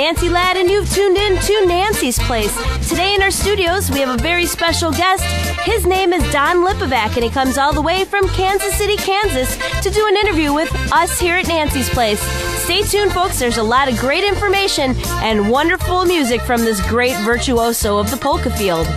Nancy Hlad, and you've tuned in to Nancy's Place. Today in our studios, we have a very special guest. His name is Don Lipovac, and he comes all the way from Kansas City, Kansas, to do an interview with us here at Nancy's Place. Stay tuned, folks. There's a lot of great information and wonderful music from this great virtuoso of the polka field.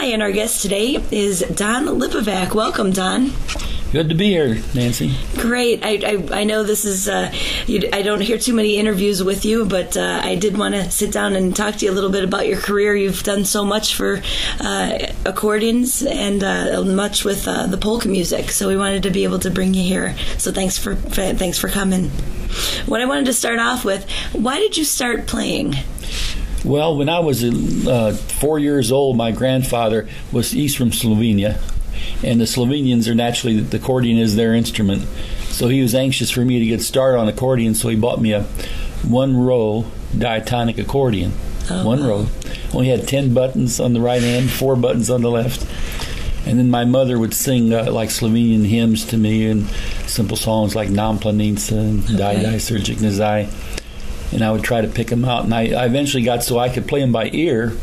And our guest today is Don Lipovac. Welcome, Don. Good to be here, Nancy. Great. I know this is, I don't hear too many interviews with you, but I did want to sit down and talk to you a little bit about your career. You've done so much for accordions and much with the polka music, so we wanted to be able to bring you here. So thanks for coming. What I wanted to start off with, why did you start playing? Well, when I was 4 years old, my grandfather he's from Slovenia, and the Slovenians are naturally, the accordion is their instrument. So he was anxious for me to get started on accordion, so he bought me a one-row diatonic accordion. One row. Only had 10 buttons on the right hand, 4 buttons on the left. And then my mother would sing like Slovenian hymns to me and simple songs like Nam Planica and Dai Dai Surgic Nazai. And I would try to pick them out. And I eventually got so I could play them by ear.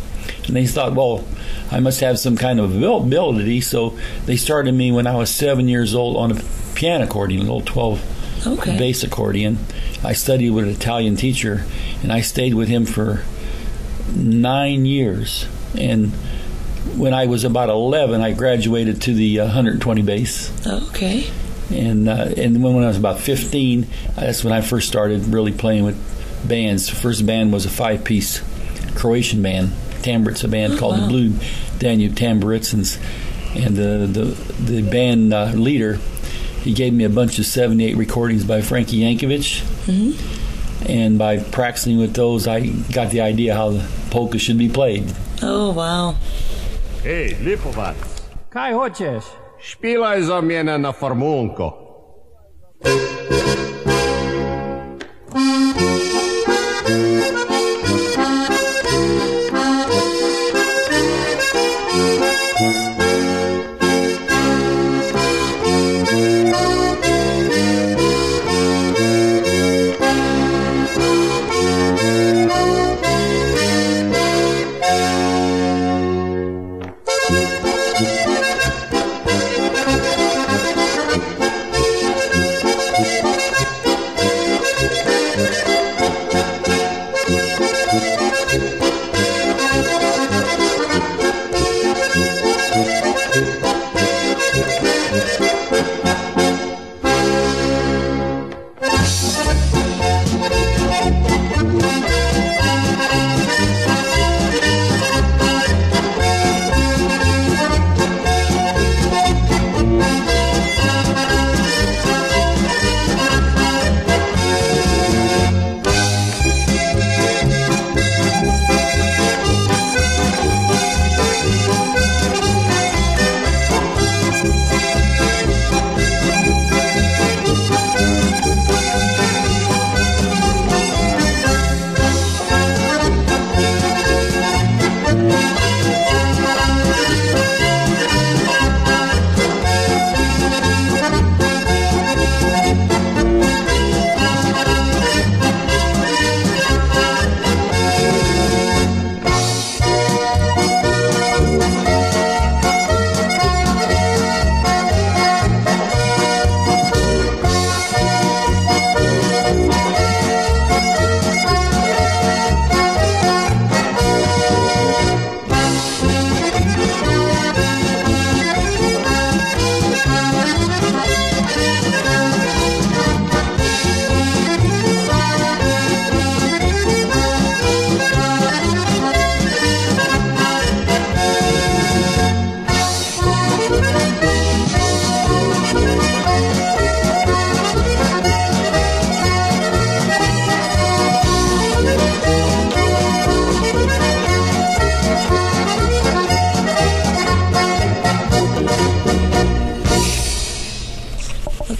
And they thought, well, I must have some kind of ability. So they started me when I was 7 years old on a piano accordion, a little 12 bass accordion. I studied with an Italian teacher, and I stayed with him for 9 years. And when I was about 11, I graduated to the 120 bass. Okay. And when I was about 15, that's when I first started really playing with bands. The first band was a 5-piece Croatian band, Tamburica band called the Blue Danube Tamburicans. And the band leader, he gave me a bunch of 78 recordings by Frankie Yankovic. Mm-hmm. And by practicing with those, I got the idea how the polka should be played. Oh, wow. Hey, Lipovac. Kaj hoćeš? Špilaj za mene na formunko.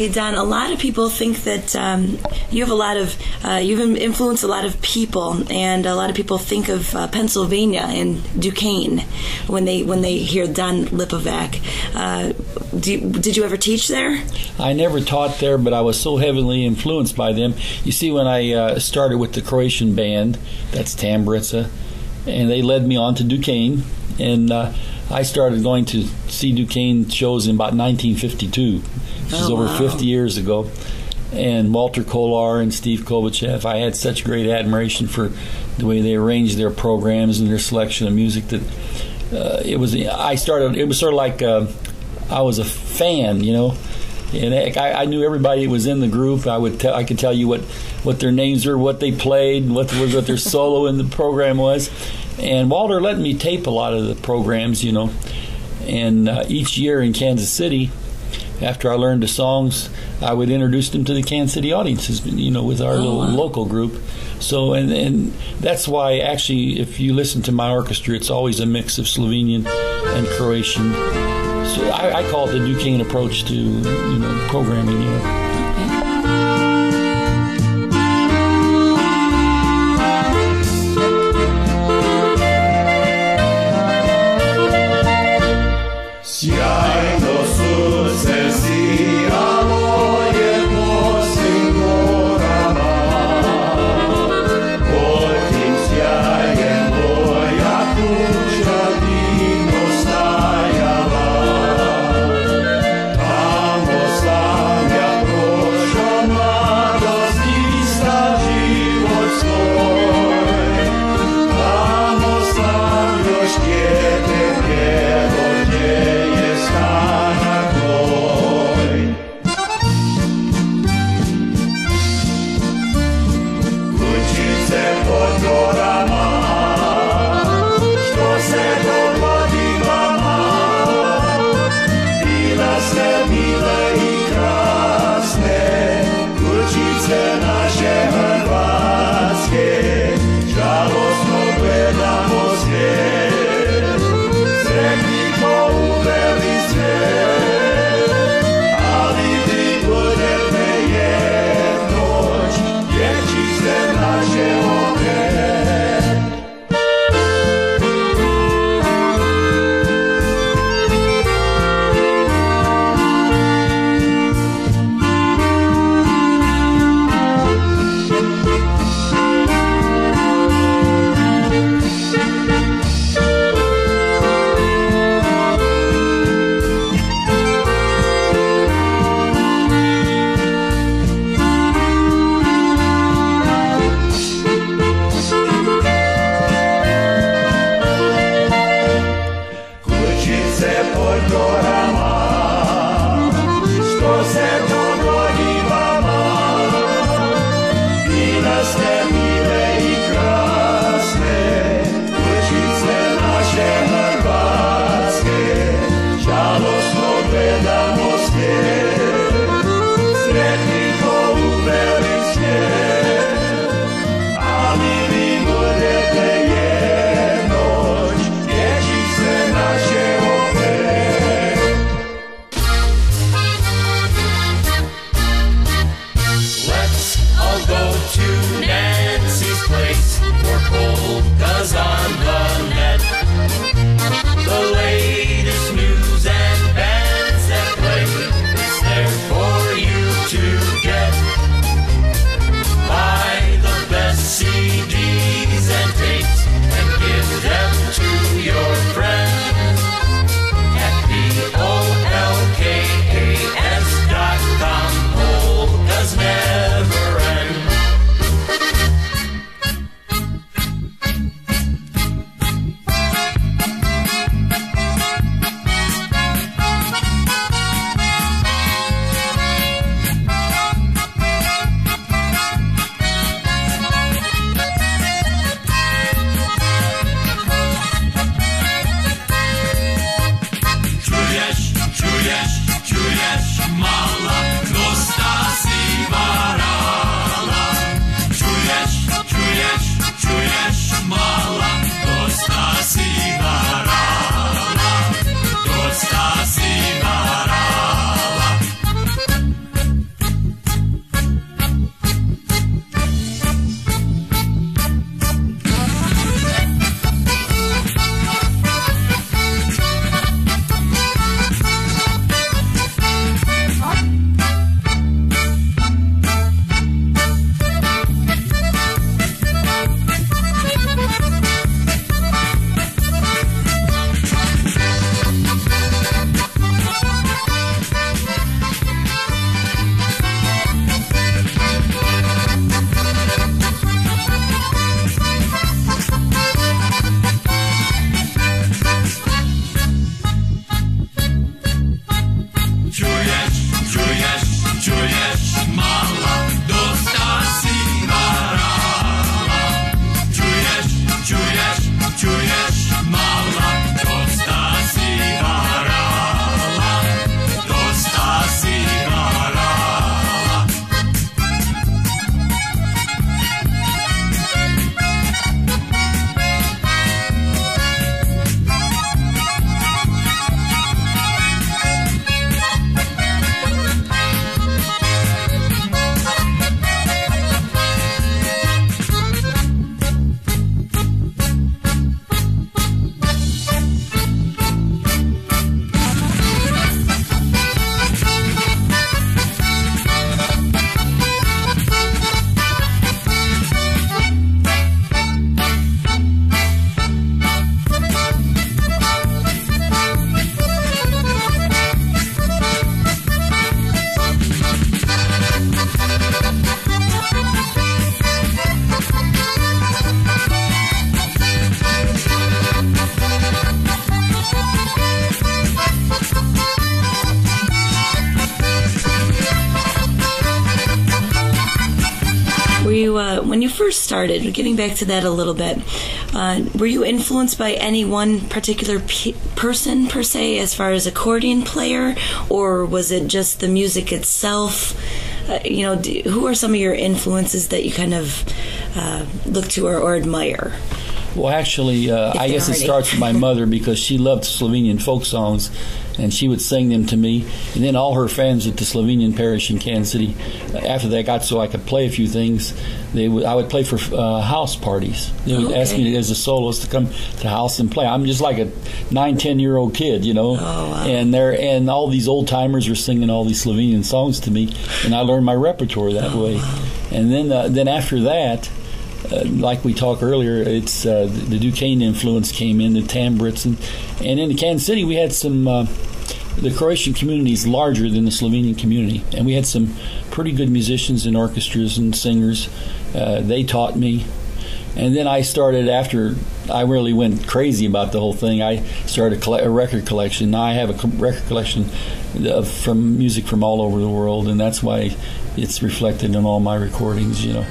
Okay, Don, a lot of people think that you have a lot of, you've influenced a lot of people, and a lot of people think of Pennsylvania and Duquesne when they hear Don Lipovac. Did you ever teach there? I never taught there, but I was so heavily influenced by them. You see, when I started with the Croatian band, that's Tamburica, and they led me on to Duquesne, and I started going to see Duquesne shows in about 1952, which is over 50 years ago. And Walter Kolar and Steve Kovachev, I had such great admiration for the way they arranged their programs and their selection of music that it was sort of like I was a fan, you know. And I knew everybody that was in the group. I could tell you what their names were, what they played, what their solo in the program was. And Walter let me tape a lot of the programs, you know. And each year in Kansas City, after I learned the songs, I would introduce them to the Kansas City audiences, you know, with our little local group. So, and that's why, actually, if you listen to my orchestra, it's always a mix of Slovenian and Croatian. So I call it the Duquesne approach to, you know, programming, you know. Tamo slavlja first started, getting back to that a little bit, were you influenced by any one particular person, per se, as far as accordion player, or was it just the music itself? Who are some of your influences that you kind of look to or admire? Well, actually, I guess it starts with my mother, because she loved Slovenian folk songs, and she would sing them to me. And then all her friends at the Slovenian parish in Kansas City, after they got so I could play a few things, I would play for house parties. They would ask me as a soloist to come to the house and play. I'm just like a 9-10-year-old kid, Oh, wow. And all these old timers were singing all these Slovenian songs to me, and I learned my repertoire that way. Wow. And then after that, like we talked earlier, it's the Duquesne influence came in, the Tambrits, and in Kansas City we had some. The Croatian community is larger than the Slovenian community, and we had some pretty good musicians and orchestras and singers. They taught me, and then I started, after I really went crazy about the whole thing, I started a record collection. Now I have a record collection from music from all over the world, and that's why it's reflected in all my recordings. Yeah.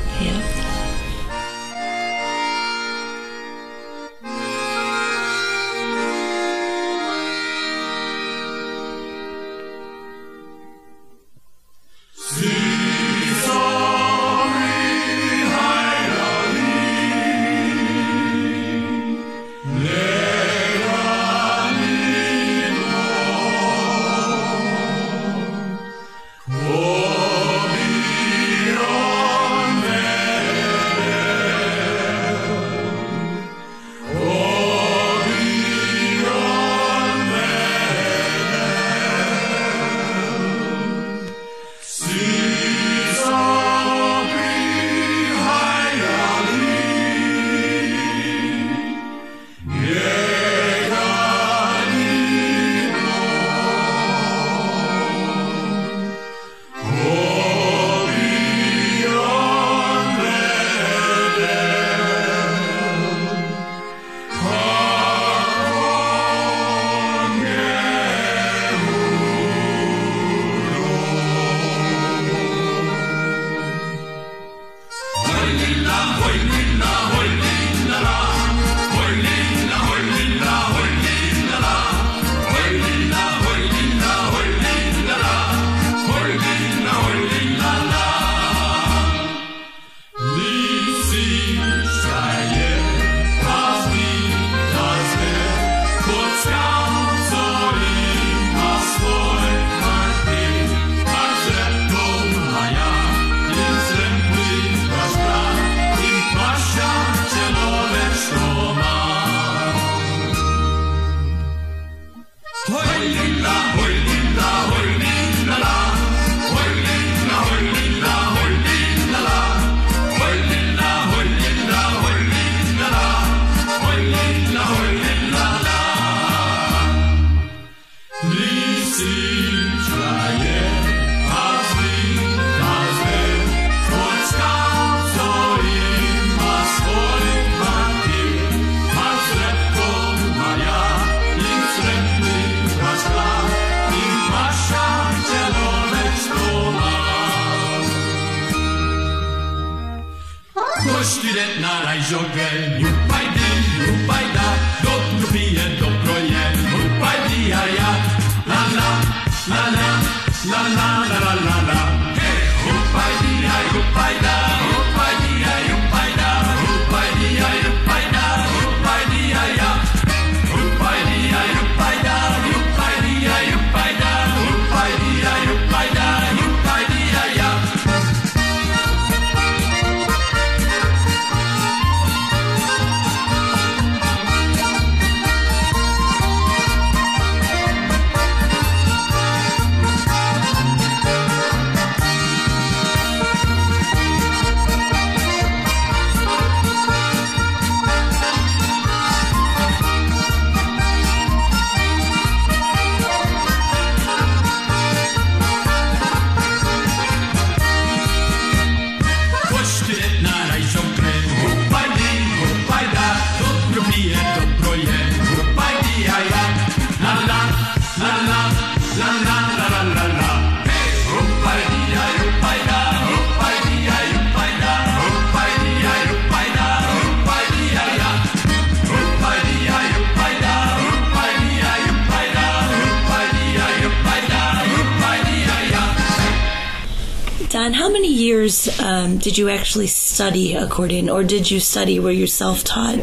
Don, how many years did you actually study accordion, or did you study where you self-taught?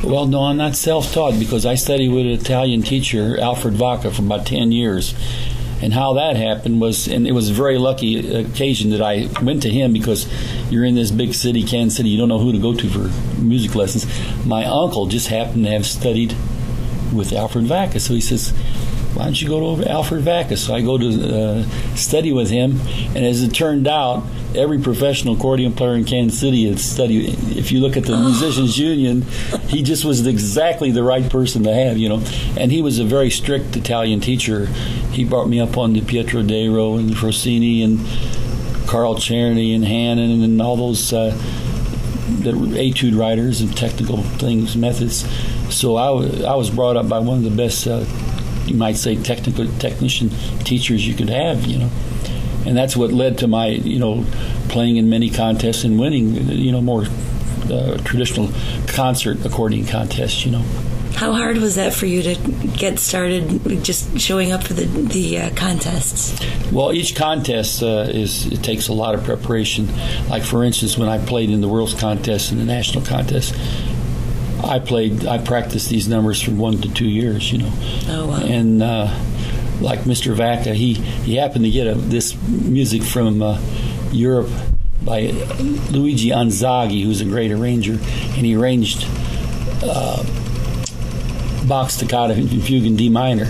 Well, no, I'm not self-taught because I studied with an Italian teacher, Alfred Vaca, for about 10 years. And how that happened was, and it was a very lucky occasion that I went to him because you're in this big city, Kansas City, you don't know who to go to for music lessons. My uncle just happened to have studied with Alfred Vaca, so he says, why don't you go to Alfred Vaca? So I go to study with him, and as it turned out, every professional accordion player in Kansas City had studied. If you look at the Musicians Union, he just was exactly the right person to have, And he was a very strict Italian teacher. He brought me up on the Pietro Dero and Rossini and Carl Czerny and Hannon and all those etude writers and technical things, methods. So I was brought up by one of the best, you might say, technician teachers you could have, And that's what led to my, playing in many contests and winning, more traditional concert accordion contests, How hard was that for you to get started just showing up for the contests? Well, each contest it takes a lot of preparation. Like, for instance, when I played in the World's Contest and the National Contest, I practiced these numbers for 1 to 2 years, Oh, wow. And like Mr. Vaca, he happened to get this music from Europe by Luigi Anzaghi, who's a great arranger, and he arranged Bach's Toccata and Fugue in D minor.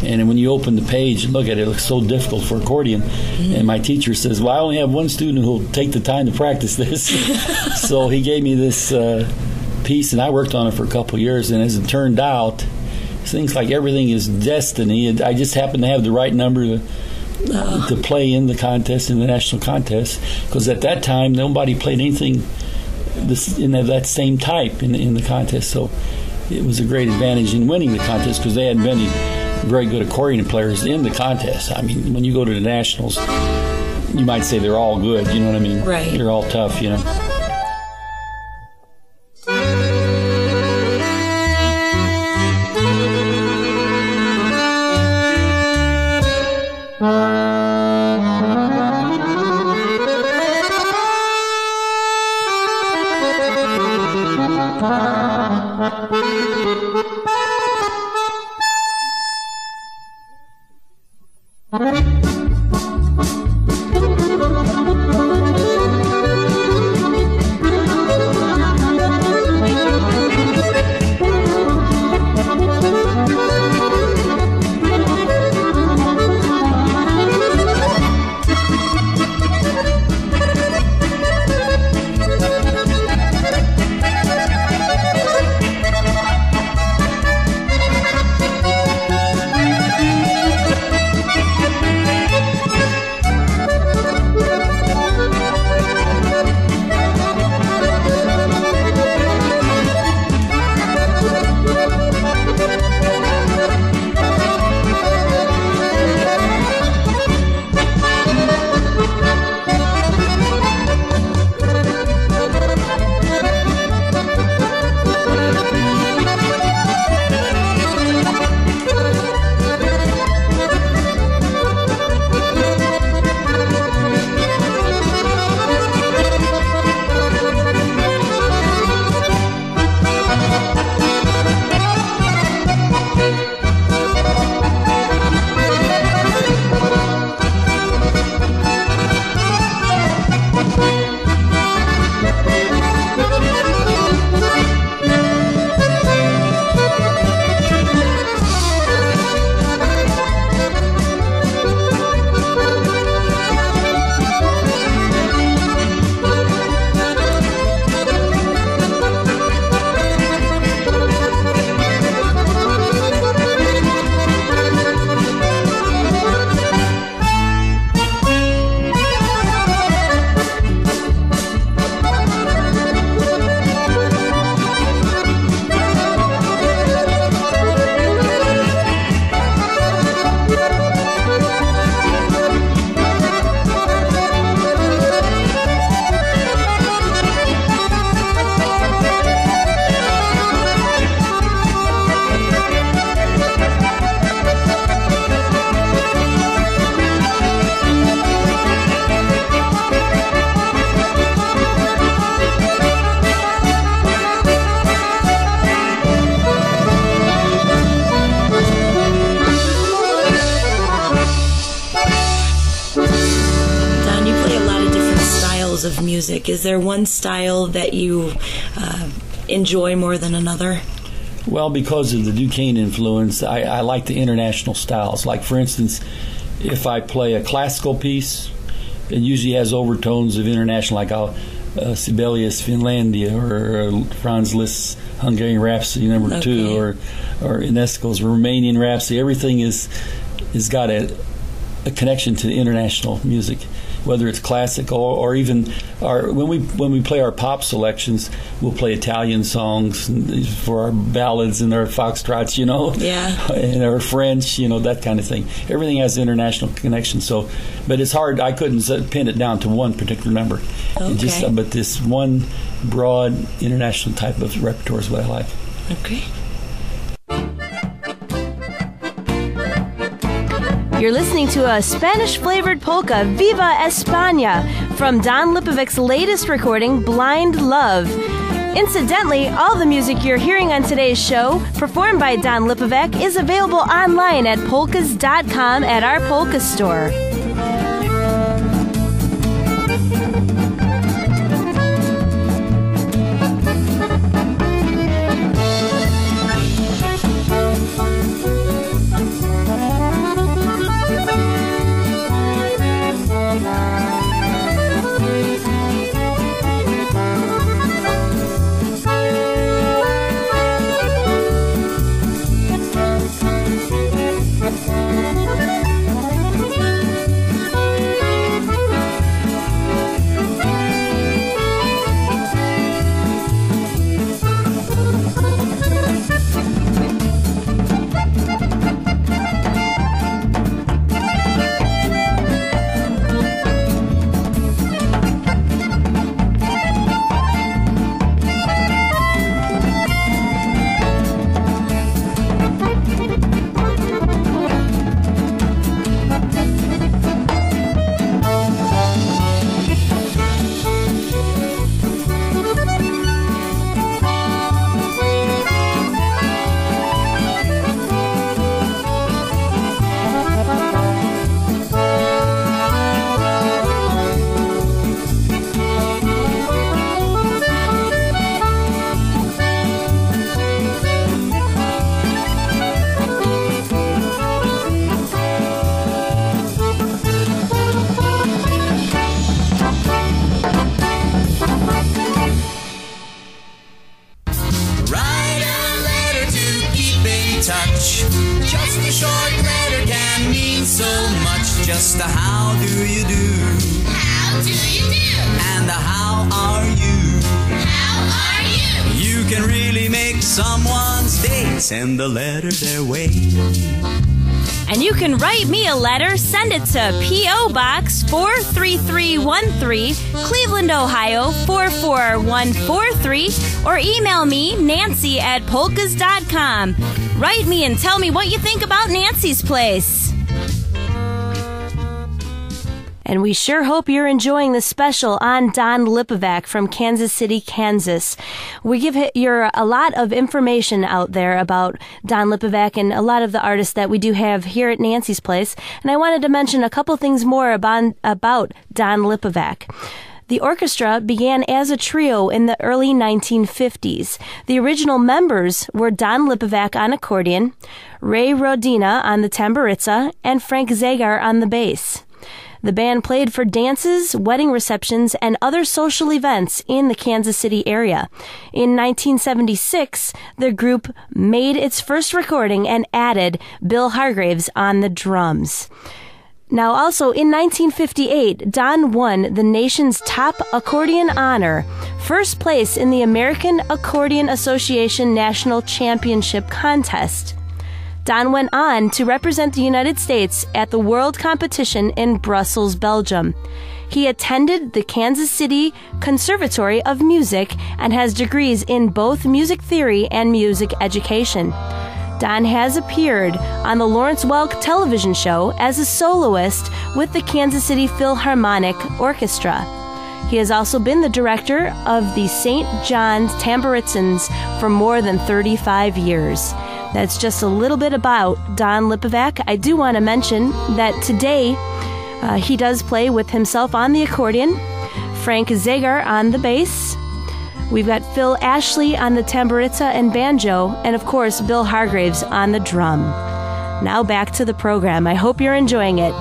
And when you open the page and look at it, it looks so difficult for accordion. Mm-hmm. And my teacher says, well, I only have one student who will take the time to practice this. So he gave me this piece, and I worked on it for a couple of years. And as it turned out, things like everything is destiny. I just happened to have the right number to play in the contest, in the national contest, because at that time nobody played anything in that same type in the contest. So it was a great advantage in winning the contest because they hadn't been any very good accordion players in the contest. I mean, when you go to the nationals, you might say they're all good. You know what I mean? Right. They're all tough. of music. Is there one style that you enjoy more than another? Well, because of the Duquesne influence, I like the international styles. Like, for instance, if I play a classical piece, it usually has overtones of international, like Sibelius, Finlandia, or Franz Liszt's Hungarian Rhapsody No. 2, or Ionesco's Romanian Rhapsody. Everything is got a connection to international music, whether it's classical or even when we play our pop selections, we'll play Italian songs for our ballads and our foxtrots, and our French, that kind of thing. Everything has international connection. So, but it's hard. I couldn't pin it down to one particular number. Okay. But this one broad international type of repertoire is what I like. Okay. You're listening to a Spanish-flavored polka, Viva España, from Don Lipovac's latest recording, Blind Love. Incidentally, all the music you're hearing on today's show, performed by Don Lipovac, is available online at polkas.com at our polka store. Just a how do you do? How do you do? And a how are you? How are you? You can really make someone's day. Send a letter their way. And you can write me a letter. Send it to P.O. Box 43313, Cleveland, Ohio 44143, or email me, Nancy at polkas.com. Write me and tell me what you think about Nancy's Place. And we sure hope you're enjoying the special on Don Lipovac from Kansas City, Kansas. We give you a lot of information out there about Don Lipovac and a lot of the artists that we do have here at Nancy's Place. And I wanted to mention a couple things more about Don Lipovac. The orchestra began as a trio in the early 1950s. The original members were Don Lipovac on accordion, Ray Rodina on the tamburitsa, and Frank Zagar on the bass. The band played for dances, wedding receptions, and other social events in the Kansas City area. In 1976, the group made its first recording and added Bill Hargraves on the drums. Now, also in 1958, Don won the nation's top accordion honor, first place in the American Accordion Association National Championship Contest. Don went on to represent the United States at the World Competition in Brussels, Belgium. He attended the Kansas City Conservatory of Music and has degrees in both music theory and music education. Don has appeared on the Lawrence Welk television show as a soloist with the Kansas City Philharmonic Orchestra. He has also been the director of the St. John's Tamburissons for more than 35 years. That's just a little bit about Don Lipovac. I do want to mention that today he does play with himself on the accordion, Frank Zager on the bass. We've got Phil Ashley on the tamburitza and banjo, and of course, Bill Hargraves on the drum. Now back to the program. I hope you're enjoying it.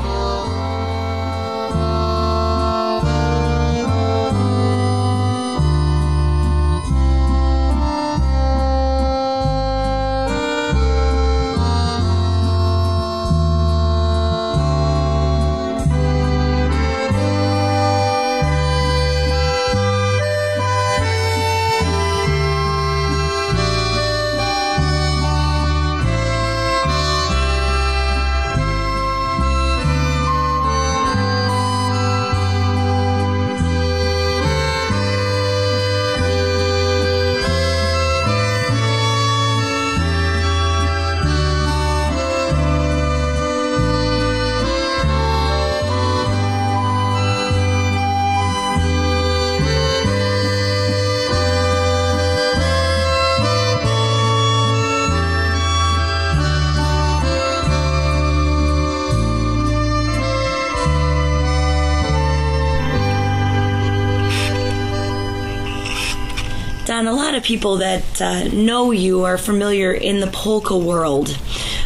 Don, a lot of people that know you are familiar in the polka world.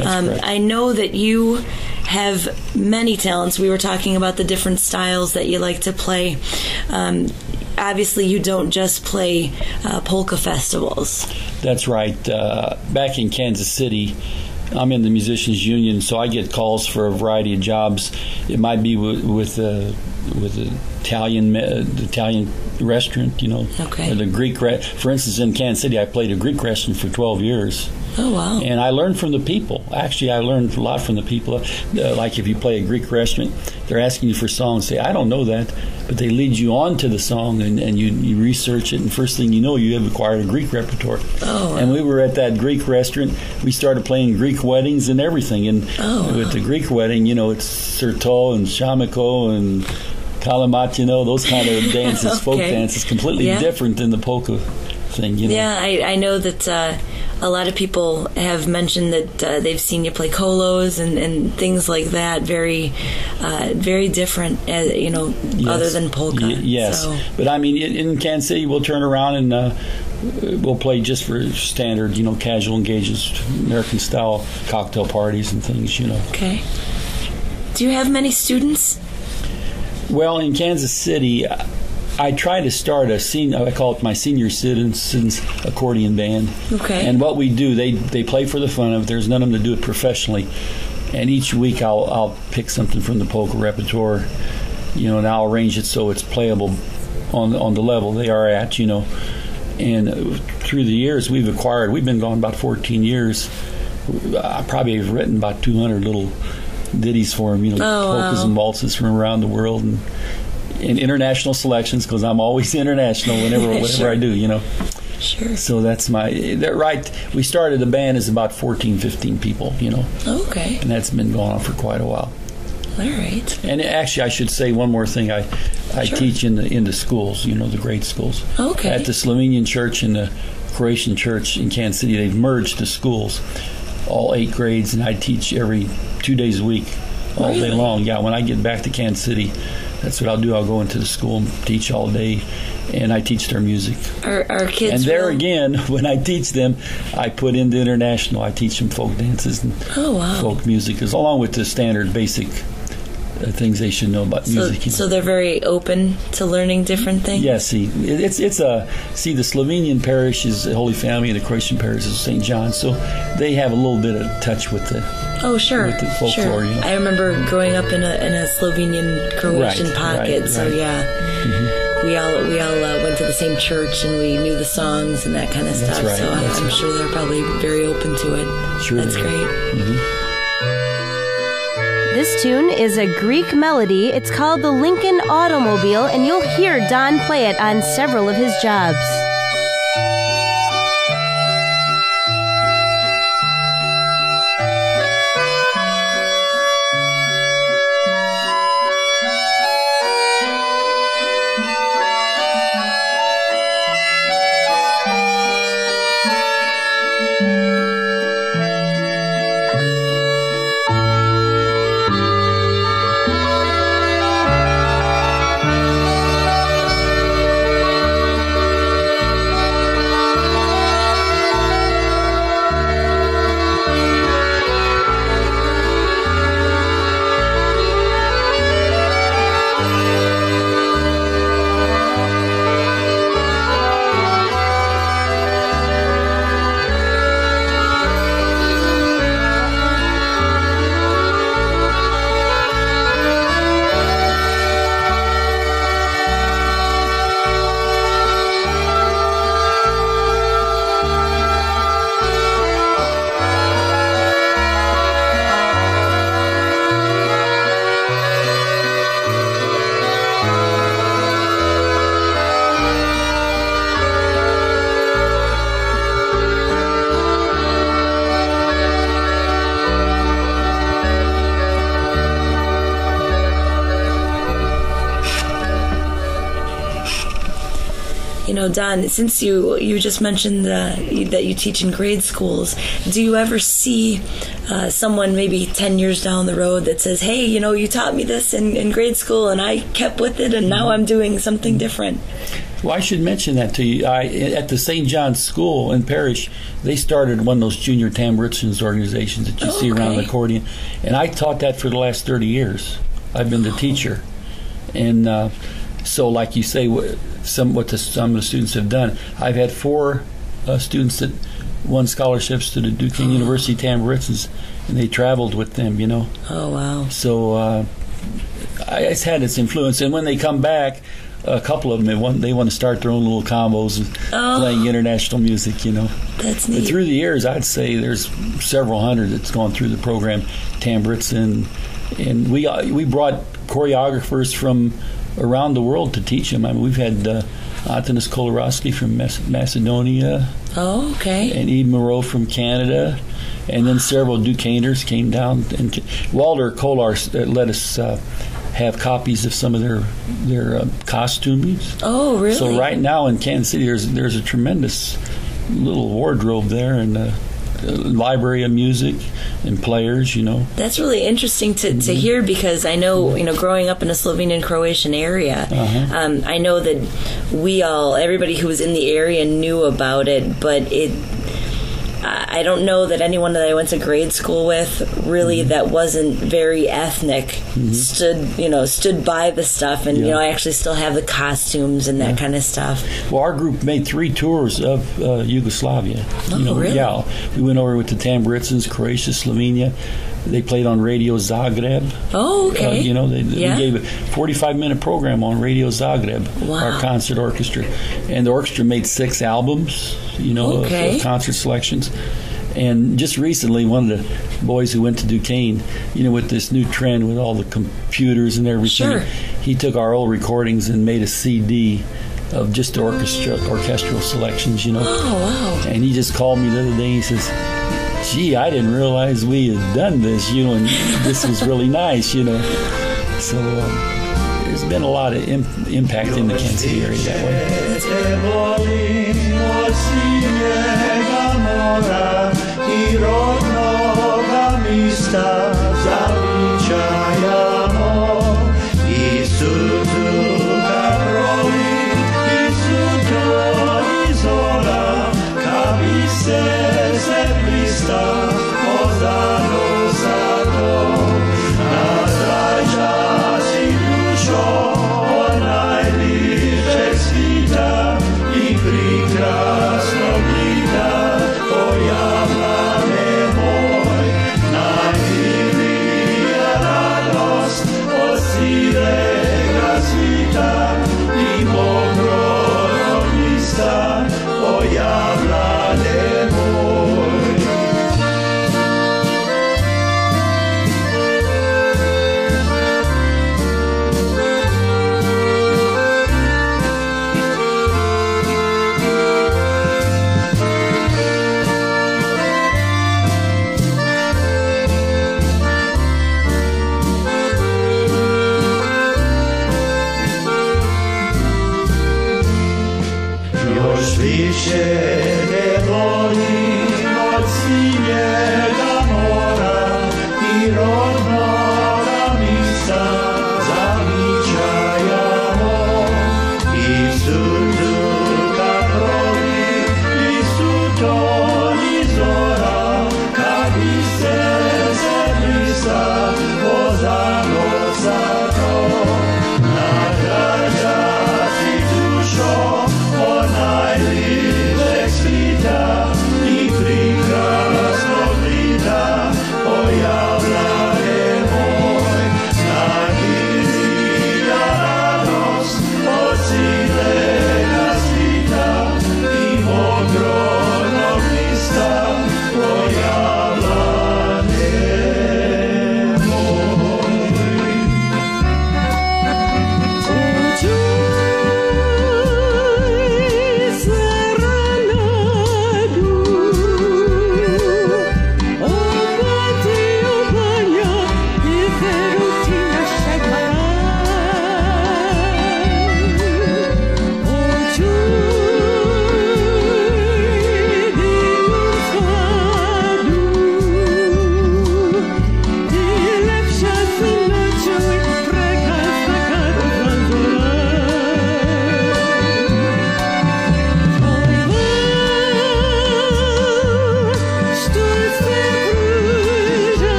I know that you have many talents. We were talking about the different styles that you like to play. Obviously, you don't just play polka festivals. That's right. Back in Kansas City, I'm in the Musicians Union, so I get calls for a variety of jobs. It might be with the Italian restaurant, Okay. or the Greek. For instance, in Kansas City, I played a Greek restaurant for 12 years. Oh, wow. And I learned from the people. Actually, I learned a lot from the people. Like if you play a Greek restaurant, they're asking you for songs. Say, I don't know that. But they lead you on to the song, and you research it, and first thing you know, you have acquired a Greek repertoire. Oh, wow. And we were at that Greek restaurant. We started playing Greek weddings and everything. And with the Greek wedding, it's Sirto and Shamiko and Kalamat, those kind of dances, Okay. folk dances, completely different than the polka thing, Yeah, I know that a lot of people have mentioned that they've seen you play colos and things like that. Very, very different, Yes. other than polka. Yes. So. But I mean, in Kansas City, we'll turn around and we'll play just for standard, casual engagements, American style cocktail parties and things, Okay. Do you have many students? Well, in Kansas City, I try to start I call it my senior citizens accordion band. Okay. And what we do, they play for the fun of it. There's none of them to do it professionally. And each week I'll pick something from the polka repertoire, and I'll arrange it so it's playable on the level they are at, And through the years we've been gone about 14 years. I probably have written about 200 little ditties for them, polkas and waltzes from around the world, and international selections, because I'm always international whenever Sure. I do, Sure. So that's right. We started the band as about 14, 15 people, Okay. and that's been going on for quite a while. All right. And actually, I should say one more thing. I Sure. teach in the schools, the grade schools. Okay. At the Slovenian church and the Croatian church in Kansas City, they've merged the schools, all 8 grades, and I teach every 2 days a week, all day Really? long. Yeah, when I get back to Kansas City, that's what I'll do. I'll go into the school and teach all day, and I teach their music. Our kids. And there will- again, when I teach them, I put in the international. I teach them folk dances and folk music, along with the standard basic things they should know about music. So they're very open to learning different things. Yeah, see, the Slovenian parish is the Holy Family, and the Croatian parish is St. John, so they have a little bit of touch with the Sure. with the folklore. Sure. I remember growing up in a Slovenian Croatian pocket. Right. So yeah, we all went to the same church, and we knew the songs and that kind of That's stuff. right, So that's I'm right. sure they're probably very open to it. Sure That's they are. great. This tune is a Greek melody. It's called the Lincoln Automobile, and you'll hear Don play it on several of his jobs. Now, Don, since you just mentioned that you teach in grade schools, do you ever see someone maybe 10 years down the road that says, hey, you taught me this in grade school and I kept with it and now I'm doing something different? Well, I should mention that to you. At the St. John's School in Parrish, they started one of those junior tamburitzins organizations that you see around the accordion, and I taught that for the last 30 years. I've been the teacher. And so, like you say, some of the students have done. I've had 4 students that won scholarships to the Duquesne University Tamburitzins, and they traveled with them, Oh, wow. So it's had its influence. And when they come back, a couple of them, they want to start their own little combos and playing international music, That's neat. But through the years, I'd say there's several hundred that's gone through the program, Tamburitzin, and we brought choreographers from around the world to teach them. I mean, we've had Antonis Kolarowski from Macedonia. Oh, okay. And Eve Moreau from Canada. And then several Duquesners came down. And Walter Kolar let us have copies of some of their costumings. Oh, really? So right now in Kansas City, there's a tremendous little wardrobe there and a library of music and players, That's really interesting to hear, because I know, growing up in a Slovenian Croatian area, I know that everybody who was in the area knew about it, but I don't know that anyone that I went to grade school with really that wasn't very ethnic stood by the stuff, and I actually still have the costumes and that kind of stuff. Well, our group made 3 tours of Yugoslavia. Really? Yeah, we went over with the Tamburitzins, Croatia, Slovenia. They played on Radio Zagreb. Oh, okay. We gave a 45-minute program on Radio Zagreb, our concert orchestra. And the orchestra made 6 albums, of concert selections. And just recently, one of the boys who went to Duquesne, with this new trend with all the computers and everything, he took our old recordings and made a CD of just the orchestral selections, Oh, wow. And he just called me the other day. He says, gee, I didn't realize we had done this, and this was really nice, So there's been a lot of impact in the Kansas City area that Krasno glida, pojavljane moj, najmilejši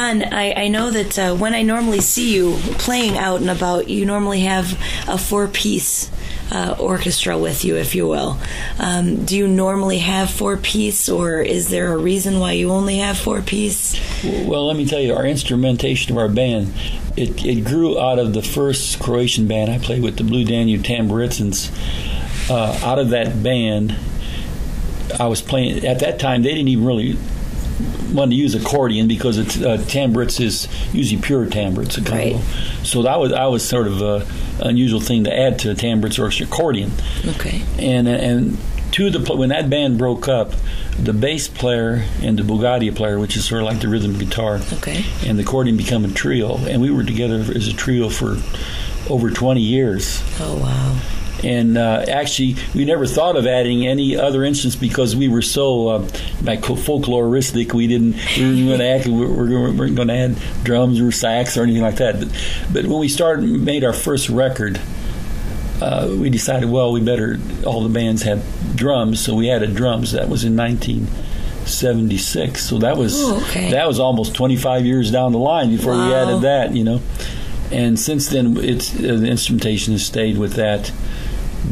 Don, I know that when I normally see you playing out and about, you normally have a 4-piece orchestra with you, if you will. Do you normally have 4-piece, or is there a reason why you only have 4-piece? Well, let me tell you, our instrumentation of our band, it grew out of the first Croatian band I played with, the Blue Danube Tamburicans. Out of that band, I was playing. At that time, they didn't even really want to use accordion because it's tamburitz is usually pure tamburitz. Right. So that was sort of an unusual thing to add to a tamburitz or accordion. Okay. And when that band broke up, the bass player and the Bugadia player, which is sort of like the rhythm guitar, okay, and the accordion become a trio, and we were together as a trio for over 20 years. Oh wow. And actually, we never thought of adding any other instruments because we were so folkloristic. We weren't going to add drums or sax or anything like that. But when we made our first record, we decided, well, all the bands have drums, so we added drums. That was in 1976. So that was almost 25 years down the line before we added that, And since then, the instrumentation has stayed with that.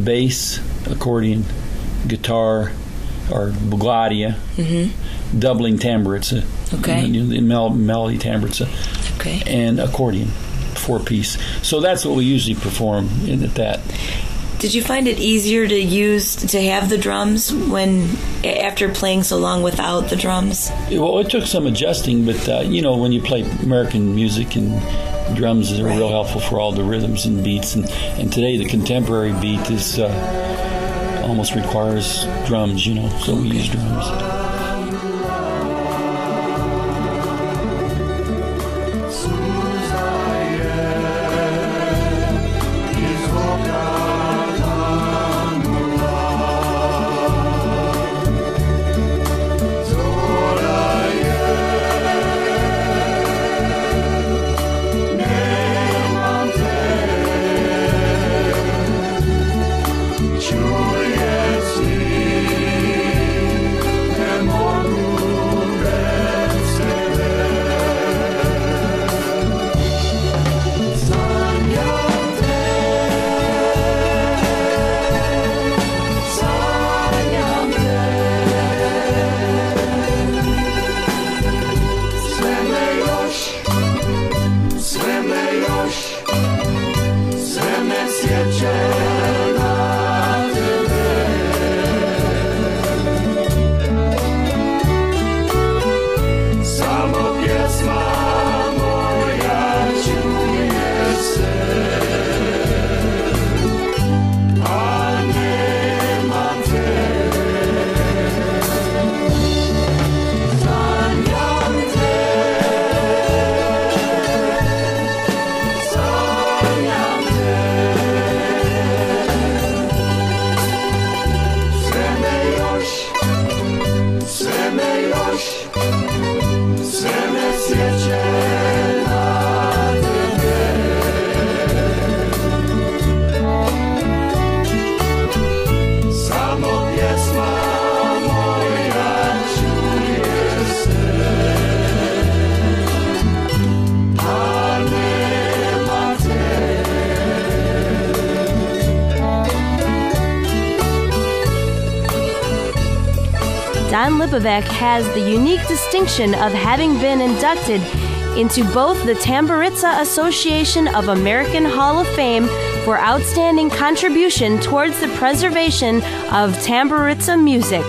Bass, accordion, guitar, or Bugadia, doubling tamburitz, in melody tamburitz, and accordion, 4-piece. So that's what we usually perform at that. Did you find it easier to have the drums after playing so long without the drums? Well, it took some adjusting, but when you play American music and drums are real helpful for all the rhythms and beats, and today the contemporary beat is almost requires drums, so we use drums. Don Lipovac has the unique distinction of having been inducted into both the Tamburitza Association of American Hall of Fame for outstanding contribution towards the preservation of Tamburitza music,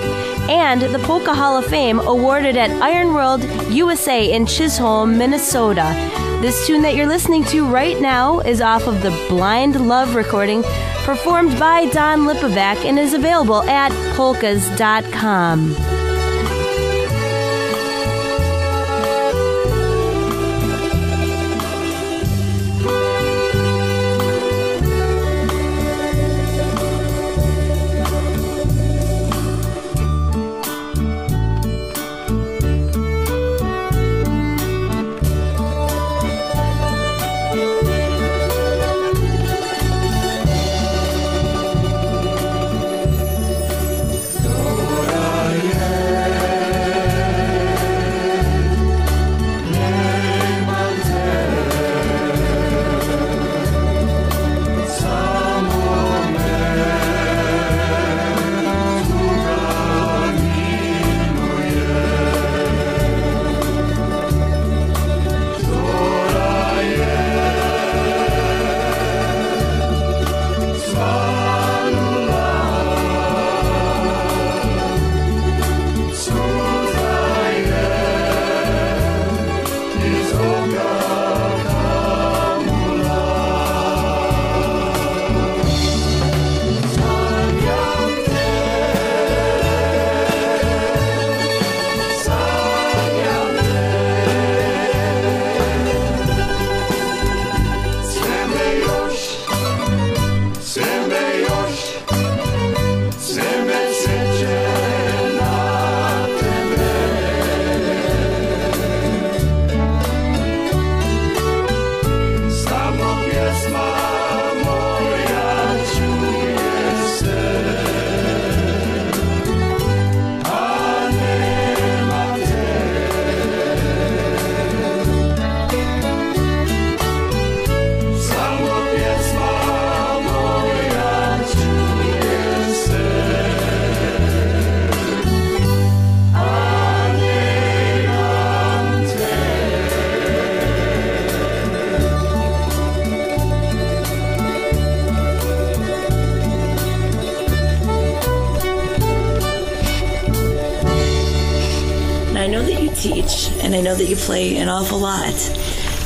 and the Polka Hall of Fame awarded at Iron World USA in Chisholm, Minnesota. This tune that you're listening to right now is off of the Blind Love recording performed by Don Lipovac and is available at polkas.com. Yeah. you teach, and I know that you play an awful lot.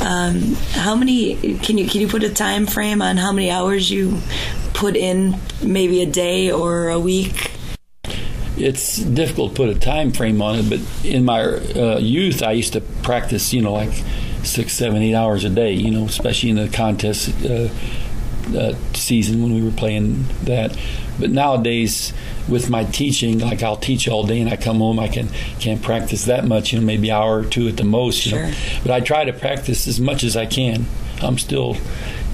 How many? Can you put a time frame on how many hours you put in, maybe a day or a week? It's difficult to put a time frame on it, but in my youth, I used to practice, like 6, 7, 8 hours a day, especially in the contest season when we were playing that. But nowadays, with my teaching, like I'll teach all day and I come home, I can't practice that much, maybe an hour or two at the most. Sure. But I try to practice as much as I can. I'm still,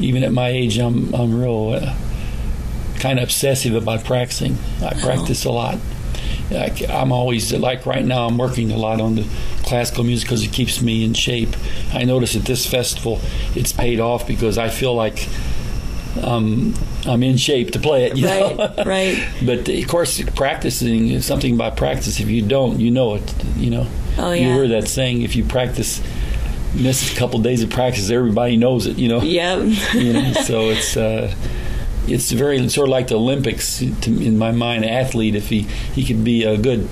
even at my age, I'm real kind of obsessive about practicing. I practice a lot. I'm always, like right now, I'm working a lot on the classical music because it keeps me in shape. I notice at this festival it's paid off because I feel like I'm in shape to play it. Right. But of course, practicing is something about practice. If you don't, you know it. Oh, yeah. You heard that saying: if you miss a couple days of practice, everybody knows it. Yeah. So it's very sort of like the Olympics in my mind. An athlete, if he could be good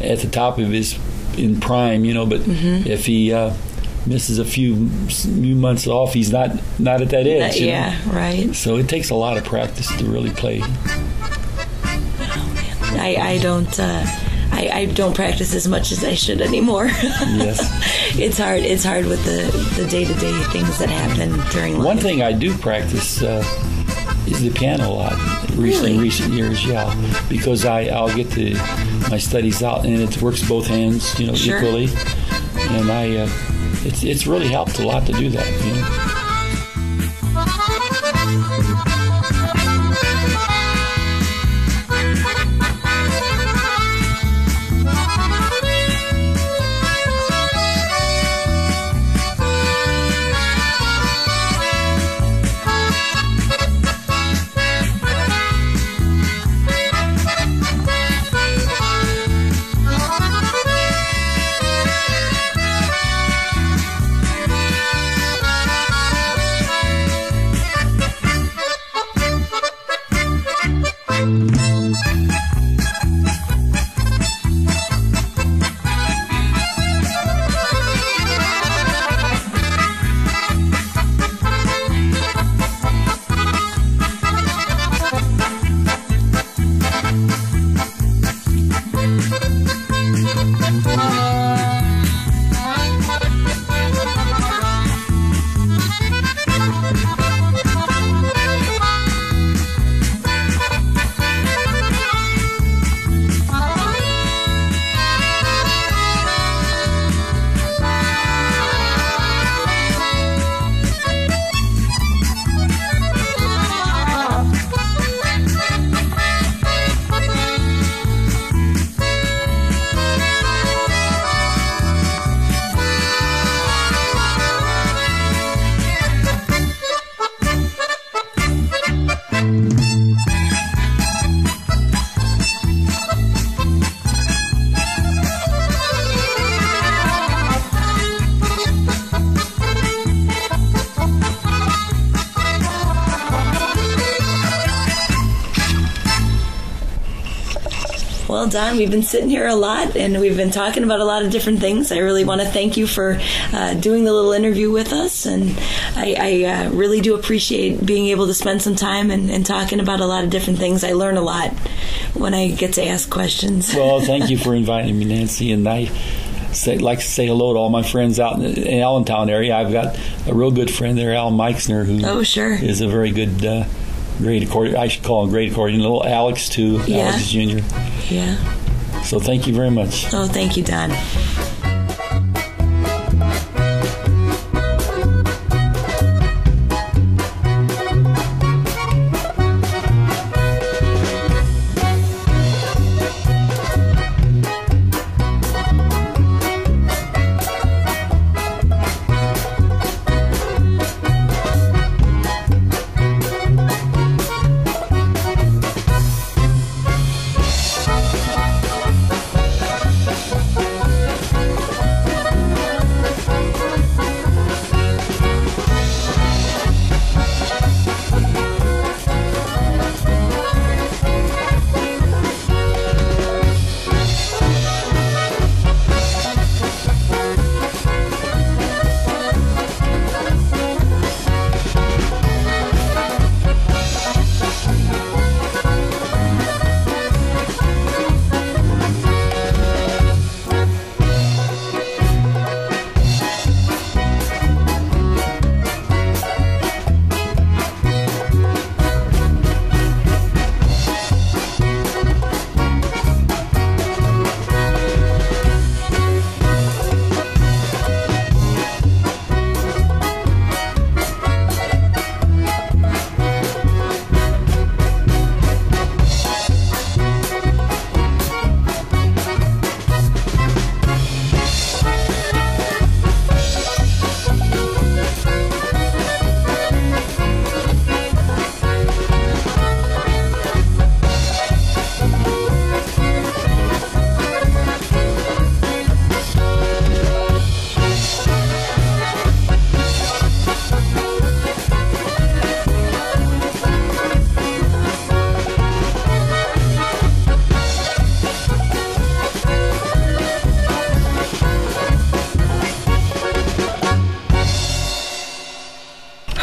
at the top of his in prime, but if he misses a few months off, he's not at that edge. Yeah, right. So it takes a lot of practice to really play. I don't practice as much as I should anymore. Yes. It's hard. It's hard with the day-to-day things that happen during life. One thing I do practice is the piano a lot in recent years, because I'll get my studies out and it works both hands, Sure. equally, and it's really helped a lot to do that, Well, Don, we've been sitting here a lot, and we've been talking about a lot of different things. I really want to thank you for doing the little interview with us, and I really do appreciate being able to spend some time and talking about a lot of different things. I learn a lot when I get to ask questions. Well, thank you for inviting me, Nancy, and I like to say hello to all my friends out in the Allentown area. I've got a real good friend there, Al Meixner, who is a very good great accordion. I should call him great accordion. Little Alex, too. Yeah. Alex Jr. Yeah. So thank you very much. Oh, thank you, Don.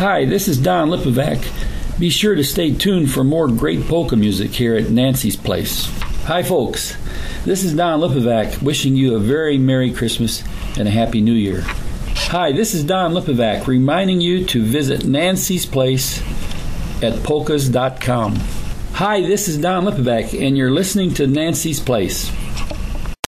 Hi, this is Don Lipovac. Be sure to stay tuned for more great polka music here at Nancy's Place. Hi, folks. This is Don Lipovac wishing you a very Merry Christmas and a Happy New Year. Hi, this is Don Lipovac reminding you to visit Nancy's Place at polkas.com. Hi, this is Don Lipovac, and you're listening to Nancy's Place.